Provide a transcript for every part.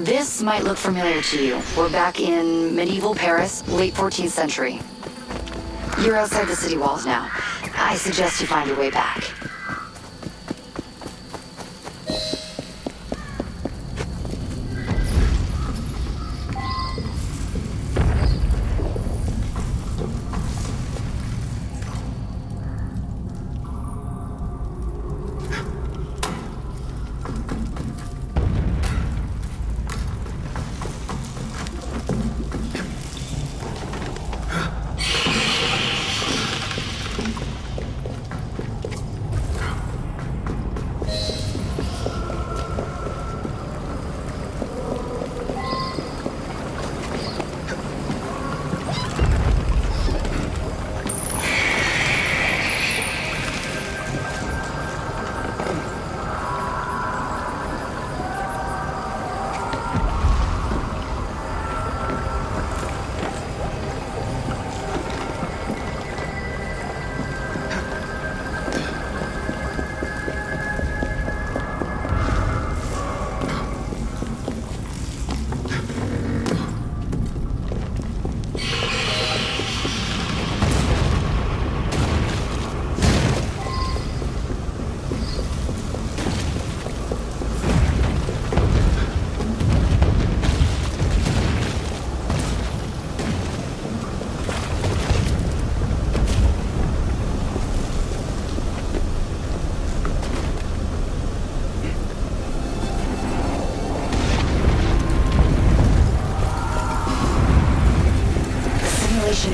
This might look familiar to you. We're back in medieval Paris, late 14th century. You're outside the city walls now. I suggest you find your way back.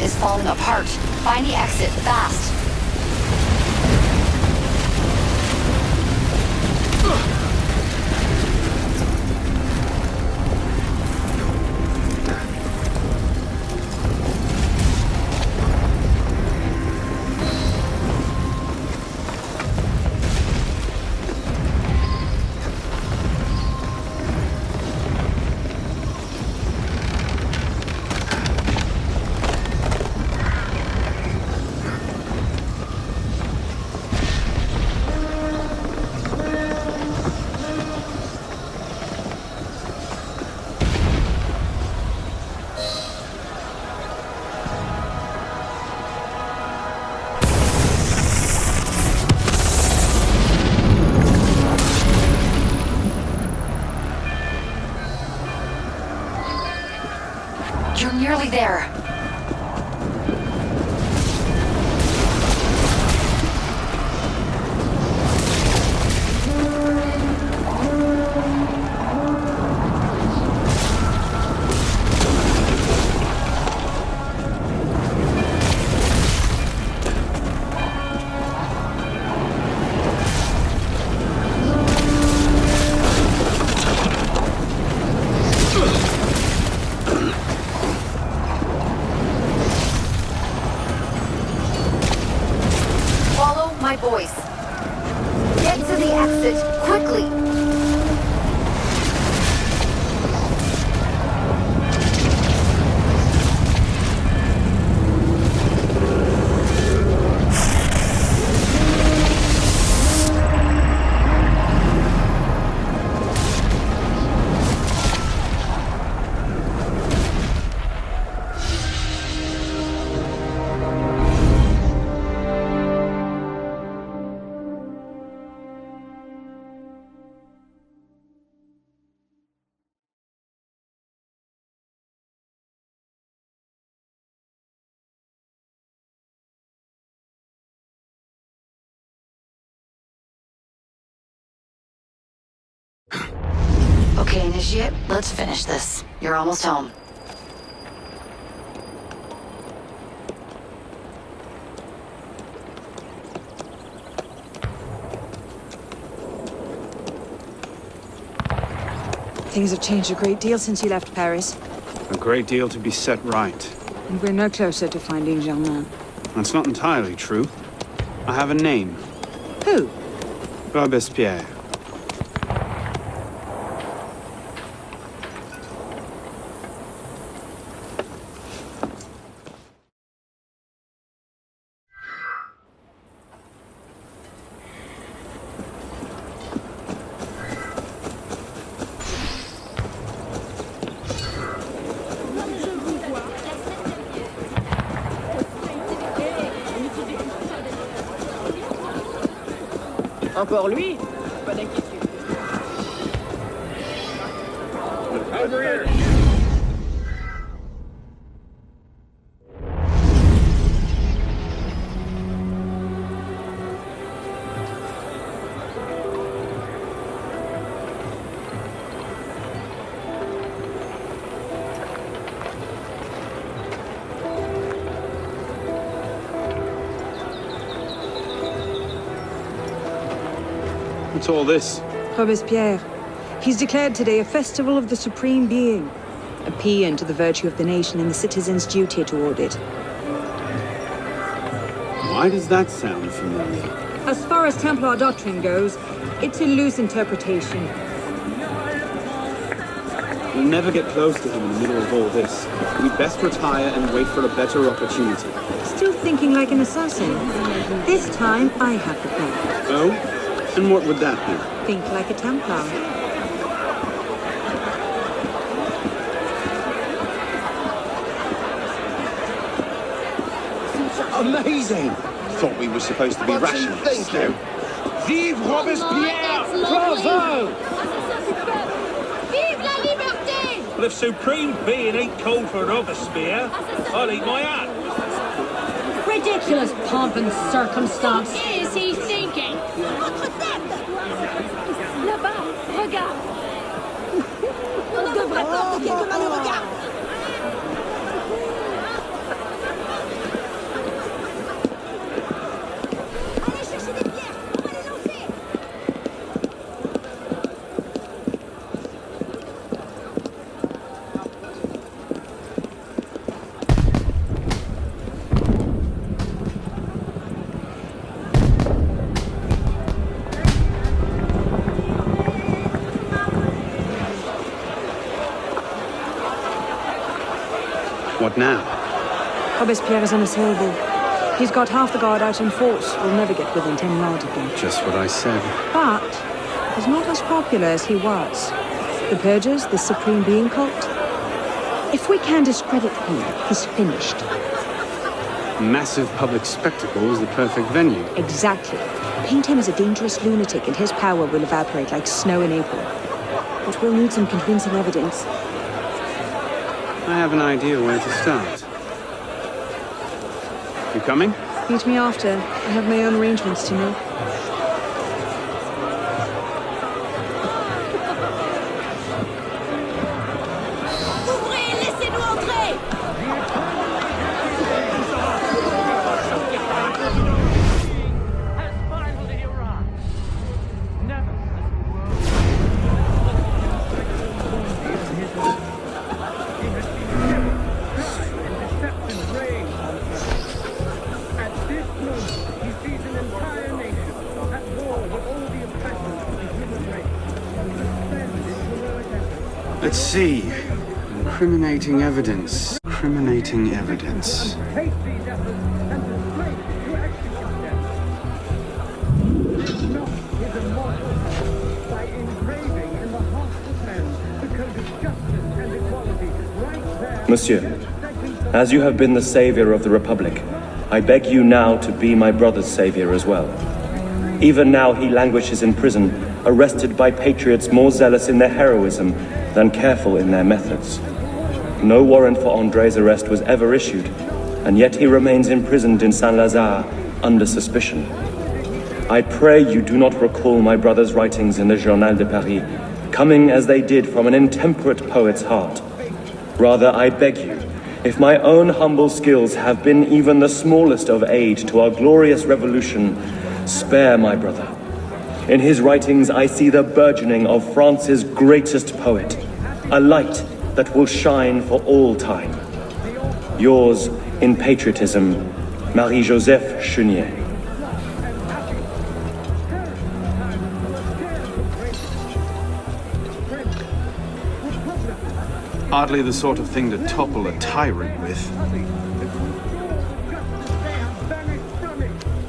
Is falling apart. Find the exit, fast. You're nearly there. Voice. Get to the exit, quickly! Okay, Initiate, let's finish this. You're almost home. Things have changed a great deal since you left Paris. A great deal to be set right. And we're no closer to finding Germain. That's not entirely true. I have a name. Who? Robespierre. Encore lui? Pas d'inquiétude. Over here. What's all this? Robespierre. He's declared today a festival of the Supreme Being. A paean to the virtue of the nation and the citizens' duty toward it. Why does that sound familiar? As far as Templar doctrine goes, it's a loose interpretation. We'll never get close to him in the middle of all this. We'd best retire and wait for a better opportunity. Still thinking like an assassin. This time, I have the plan. Oh? And what would that be? Think like a Templar. Amazing! Thought we were supposed to be rationalists. Vive Robespierre! Bravo! Vive la liberté! Well, if Supreme Being ain't called for Robespierre, I'll eat my hat. Ridiculous pomp and circumstance. What is he thinking? Votre tête! Là-bas, regarde! On devrait porter quelques malheureux regards! Allez chercher des pierres! On va les lancer! What now? Robespierre is unassailable. He's got half the guard out in force. We'll never get within 10 yards of him. Just what I said. But he's not as popular as he was. The Purgers, the Supreme Being cult. If we can discredit him, he's finished. Massive public spectacle is the perfect venue. Exactly. Paint him as a dangerous lunatic and his power will evaporate like snow in April. But we'll need some convincing evidence. I have an idea where to start. You coming? Meet me after. I have my own arrangements to make. Ouvrez! Laissez-nous entrer! Let's see. Incriminating evidence. Incriminating evidence. Monsieur, as you have been the savior of the Republic, I beg you now to be my brother's savior as well. Even now he languishes in prison, arrested by patriots more zealous in their heroism than careful in their methods. No warrant for André's arrest was ever issued, and yet he remains imprisoned in Saint-Lazare under suspicion. I pray you do not recall my brother's writings in the Journal de Paris, coming as they did from an intemperate poet's heart. Rather, I beg you, if my own humble skills have been even the smallest of aid to our glorious revolution, spare my brother. In his writings, I see the burgeoning of France's greatest poet, a light that will shine for all time. Yours, in patriotism, Marie-Joseph Chenier. Hardly the sort of thing to topple a tyrant with.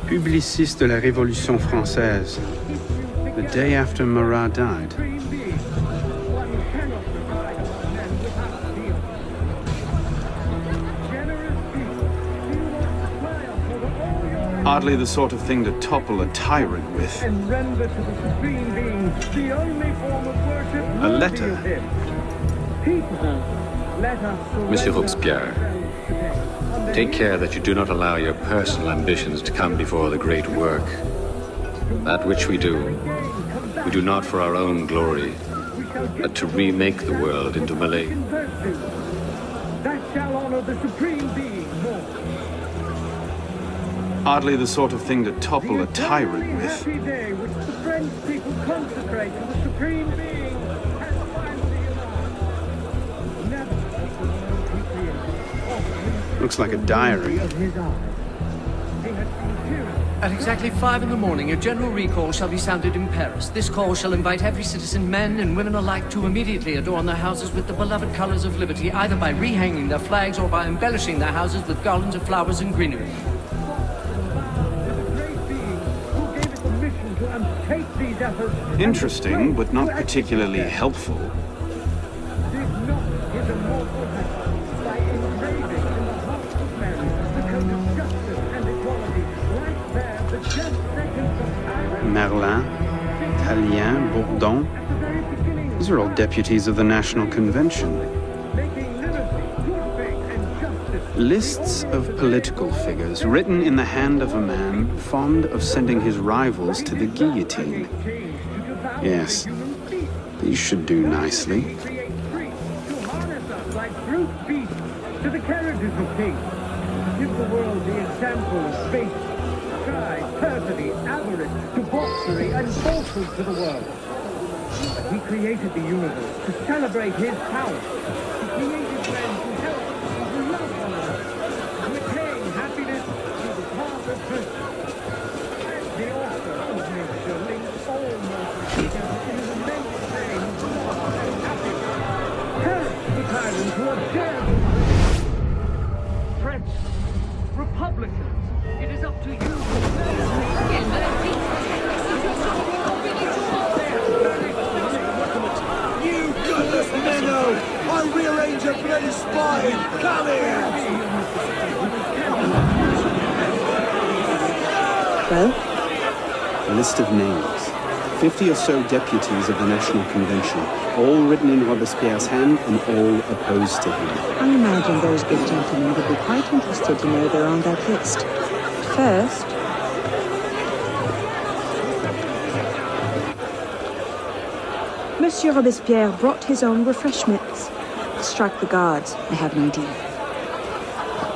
Publiciste de la Révolution Française. The day after Marat died. Hardly the sort of thing to topple a tyrant with. And render to the Supreme Being the only form of worship A letter. worthy of him. People, let us Monsieur surrender Robespierre, ourselves take care that you do not allow your personal ambitions to come before the great work. That which we do not for our own glory, but to remake the world into Malay. that shall honor the Supreme Being more. Hardly the sort of thing to topple a tyrant with. Happy day which the French people consecrate to the Supreme Being has finally arrived. Never he created Looks like a diary. of his eyes. He had seen tyranny. At exactly 5 in the morning, a general recall shall be sounded in Paris. This call shall invite every citizen, men and women alike, to immediately adorn their houses with the beloved colors of liberty, either by rehanging their flags or by embellishing their houses with garlands of flowers and greenery. Interesting, but not particularly helpful. Merlin, Tallien, Bourdon. These are all deputies of the National Convention. Lists of political figures written in the hand of a man fond of sending his rivals to the guillotine. Yes, these should do nicely. To the carriages of kings. Give the world the example of faith, pride, perfidy, avarice, debauchery, and falsehood to the world. But he created the universe to celebrate his power. He created men to help and to love one another, to attain happiness through the path of virtue. As the author of nature links all mortals together in his immense name of love and happiness. Perish the tyrant who observes French Republicans. It is up to you. You goodness menno! I rearrange a bloody spine! Come here! Well? A list of names. 50 or so deputies of the National Convention, all written in Robespierre's hand and all opposed to him. I imagine those good gentlemen would be quite interested to know they're on that list. First, Monsieur Robespierre brought his own refreshments. Distract the guards. I have an idea.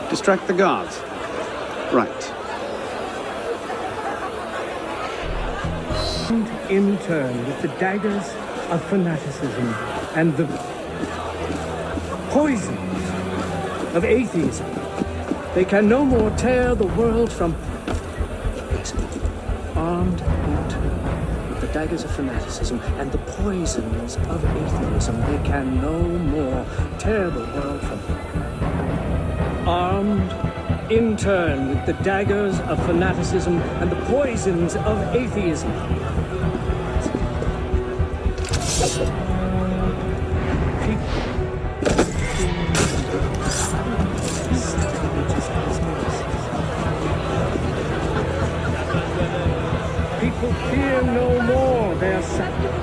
Distract the guards. Right. In turn with the daggers of fanaticism and the poison of atheism. They can no more tear the world from armed in turn with the daggers of fanaticism and the poisons of atheism. They can no more tear the world from armed in turn with the daggers of fanaticism and the poisons of atheism.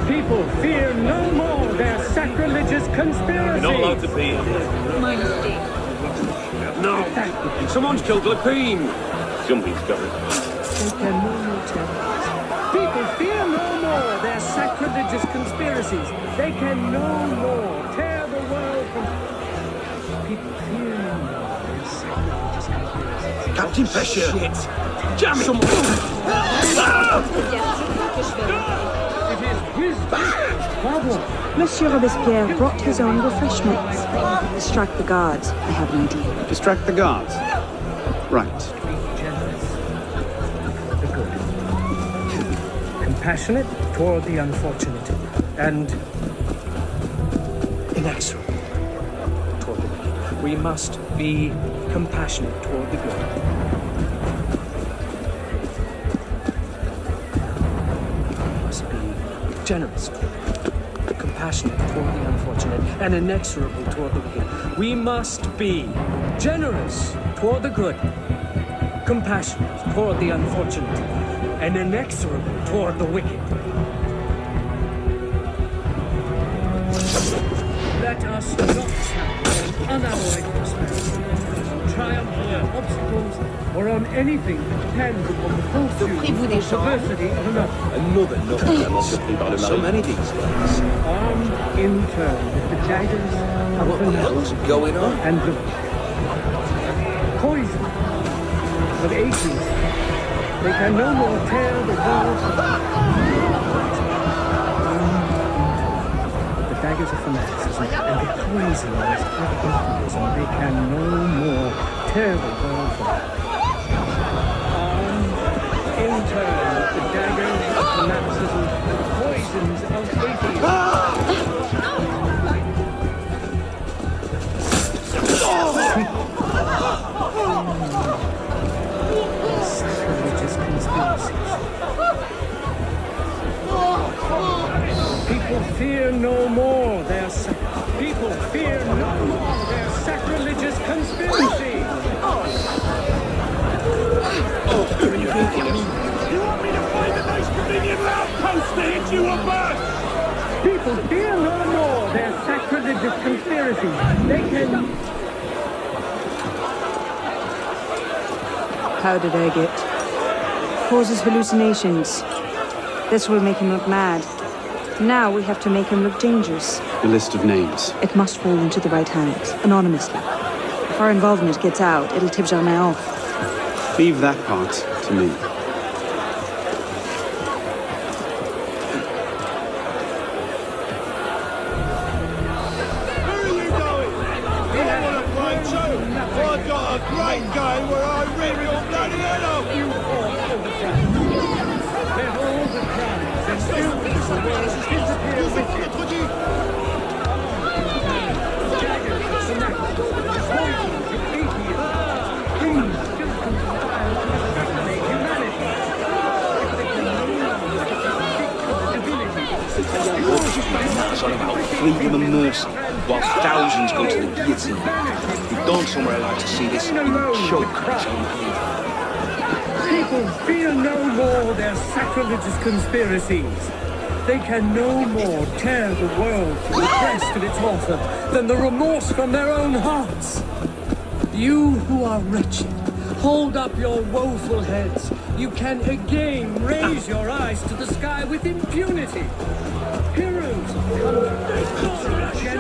People fear no more their sacrilegious conspiracy. You're not allowed to be here. My mistake. No. Someone's killed Lapine. Somebody's got it. They can no more tell. People fear no more their sacrilegious conspiracies. They can no more tear the world from. People fear no more their sacrilegious conspiracies. Captain Pesher! Shit. Damn it! It is wisdom. Bravo. Monsieur Robespierre brought his own refreshments. Distract the guards. I have an idea. Distract the guards. Right. The good. Compassionate toward the unfortunate. And inexorable toward the wicked. We must be compassionate toward the good. We must be generous, compassionate toward the unfortunate, and inexorable toward the wicked. We must be generous toward the good, compassionate toward the unfortunate, and inexorable toward the wicked. Let us not have an unalloyed prosperity, triumph on obstacles, or on anything that depends upon the fortune or perversity of another. So many these days. Armed in turn with the daggers of the What's going on? and the poison of ages. They can no more tear the world the daggers of fanaticism and the poison of adoptivism. They can no more tear the world apart. In turn, the daggers of fanaticism and poisons of atheism. Religious conspiracies. People fear no more their people fear no more their sacrilegious conspiracy. You want me to find a nice convenient outpost to hit you up first? People fear no more their sacrilegious conspiracy. They can... Powdered agate. Causes hallucinations. This will make him look mad. Now we have to make him look dangerous. A list of names. It must fall into the right hands, anonymously. If our involvement gets out, it'll tip Germain off. Leave that part to me. Where are you going? You want to play too? I've got a great game where I rip your bloody head off. You all overcrowded. Let all the crowds and still the world disappear with you. Daggers of fanatics, poisons of atheism, things still conspire to assassinate humanity. It's on about freedom and mercy, whilst thousands go to the guillotine. You've gone somewhere I'd like to see this choke. People fear no more their sacrilegious conspiracies. They can no more tear the world from the breast of its author than the remorse from their own hearts. You who are wretched, hold up your woeful heads. You can again raise your eyes to the sky with impunity. Heroes of country,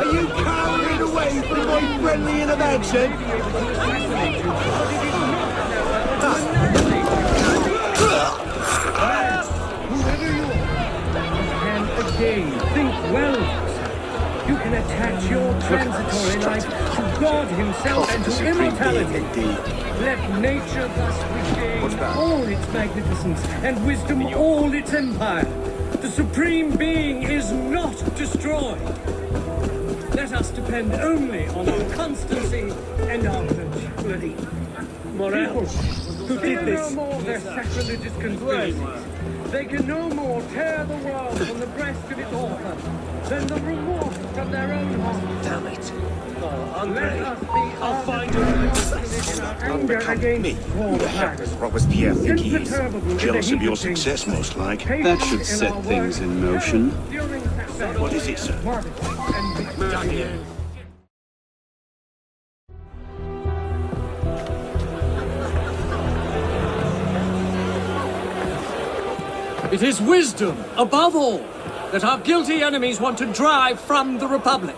Are you carried away from my friendly intervention? Whoever you are, you can again think well of yourself. You can attach your transitory life to God himself and to immortality. Let nature thus regain all its magnificence and wisdom all its empire. The Supreme Being is not destroyed. Let us depend only on our constancy and our virtue. Morale, who did this? No more their sacrilegious conspiracies. They can no more tear the world from the breast of its author than the remorse from their own heart. Damn it. Let us be I'll find a way in our anger against all the past. Robespierre think he is? Imperturbable Jealous in of the your heat of things. success, most like. That should set things in motion. What is it, sir? Done here. It is wisdom, above all, that our guilty enemies want to drive from the Republic.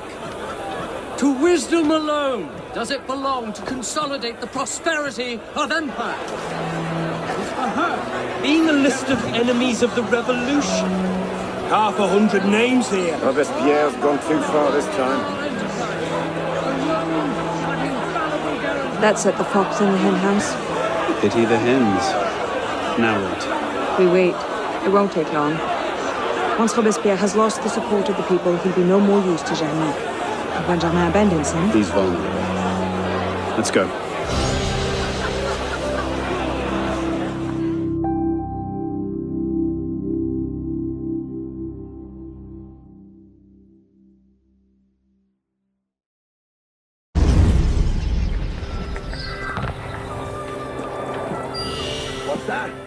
To wisdom alone does it belong to consolidate the prosperity of empire. Being a list of enemies of the revolution. 100 names here. Robespierre's gone too far this time. That set the fox in the hen house. Pity the hens. Now what? We wait. It won't take long. Once Robespierre has lost the support of the people, he'll be no more use to Germain. And when Germain abandons him... He's vulnerable. Let's go. that?